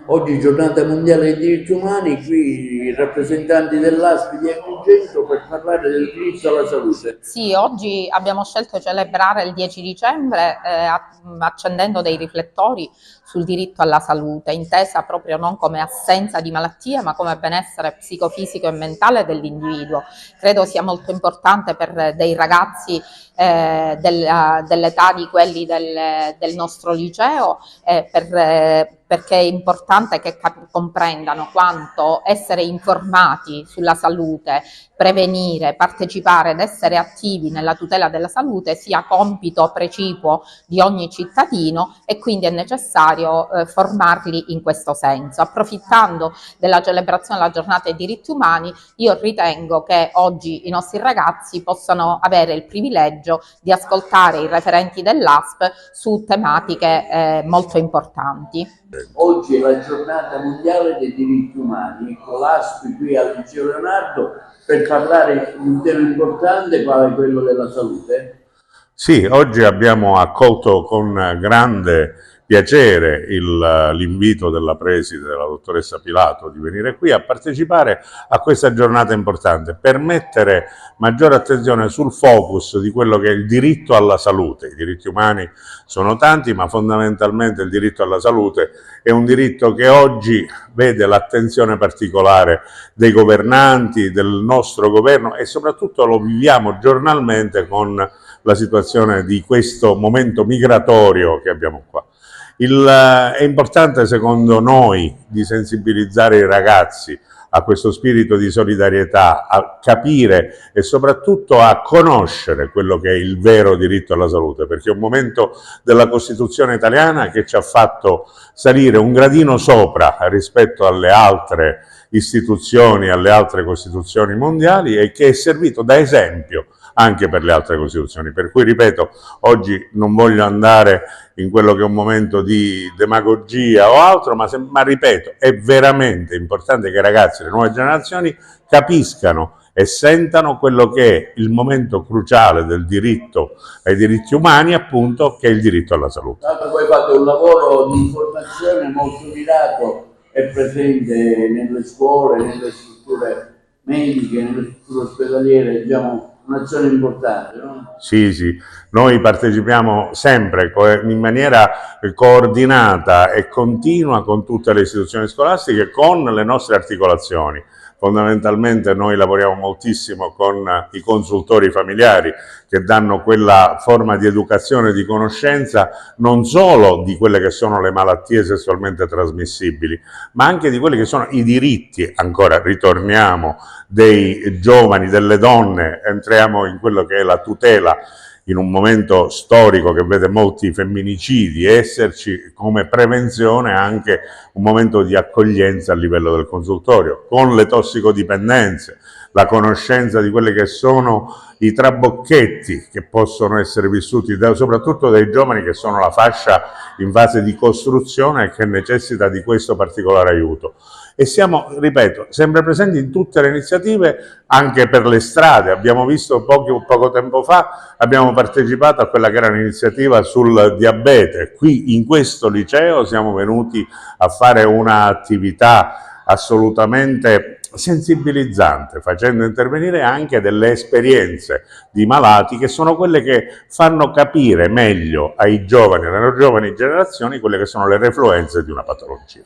Oggi giornata mondiale dei diritti umani, qui i rappresentanti dell'ASP di Agrigento per parlare del diritto alla salute. Sì, oggi abbiamo scelto di celebrare il 10 dicembre accendendo dei riflettori sul diritto alla salute, intesa proprio non come assenza di malattia, ma come benessere psicofisico e mentale dell'individuo. Credo sia molto importante per dei ragazzi dell'età di quelli del nostro liceo, perché è importante che comprendano quanto essere informati sulla salute, prevenire, partecipare ed essere attivi nella tutela della salute sia compito precipuo di ogni cittadino, e quindi è necessario formarli in questo senso. Approfittando della celebrazione della giornata dei diritti umani, io ritengo che oggi i nostri ragazzi possano avere il privilegio di ascoltare i referenti dell'ASP su tematiche molto importanti. Oggi è la giornata mondiale dei diritti umani, con l'ASP qui al Liceo Leonardo per parlare di un tema importante quale quello della salute. Sì, oggi abbiamo accolto con grande piacere l'invito della preside, della dottoressa Pilato, di venire qui a partecipare a questa giornata importante per mettere maggiore attenzione sul focus di quello che è il diritto alla salute. I diritti umani sono tanti, ma fondamentalmente il diritto alla salute è un diritto che oggi vede l'attenzione particolare dei governanti, del nostro governo, e soprattutto lo viviamo giornalmente con la situazione di questo momento migratorio che abbiamo qua. È importante, secondo noi, di sensibilizzare i ragazzi a questo spirito di solidarietà, a capire e soprattutto a conoscere quello che è il vero diritto alla salute, perché è un momento della Costituzione italiana che ci ha fatto salire un gradino sopra rispetto alle altre istituzioni, alle altre Costituzioni mondiali, e che è servito da esempio anche per le altre Costituzioni. Per cui, ripeto, oggi non voglio andare in quello che è un momento di demagogia o altro, ma ripeto, è veramente importante che i ragazzi, le nuove generazioni, capiscano e sentano quello che è il momento cruciale del diritto ai diritti umani, appunto, che è il diritto alla salute. Tanto voi fate un lavoro di informazione molto mirato e presente nelle scuole, nelle strutture mediche, nelle strutture ospedaliere, diciamo, un'azione importante, no? Sì, sì, noi partecipiamo sempre in maniera coordinata e continua con tutte le istituzioni scolastiche, con le nostre articolazioni. Fondamentalmente noi lavoriamo moltissimo con i consultori familiari, che danno quella forma di educazione e di conoscenza non solo di quelle che sono le malattie sessualmente trasmissibili, ma anche di quelli che sono i diritti, ancora ritorniamo, dei giovani, delle donne, entriamo in quello che è la tutela in un momento storico che vede molti femminicidi, esserci come prevenzione anche un momento di accoglienza a livello del consultorio, con le tossicodipendenze, la conoscenza di quelli che sono i trabocchetti che possono essere vissuti soprattutto dai giovani, che sono la fascia in fase di costruzione e che necessita di questo particolare aiuto. E siamo, ripeto, sempre presenti in tutte le iniziative, anche per le strade. Abbiamo visto poco tempo fa, abbiamo partecipato a quella che era un'iniziativa sul diabete. Qui in questo liceo siamo venuti a fare un'attività assolutamente sensibilizzante, facendo intervenire anche delle esperienze di malati che sono quelle che fanno capire meglio ai giovani, alle giovani generazioni, quelle che sono le refluenze di una patologia.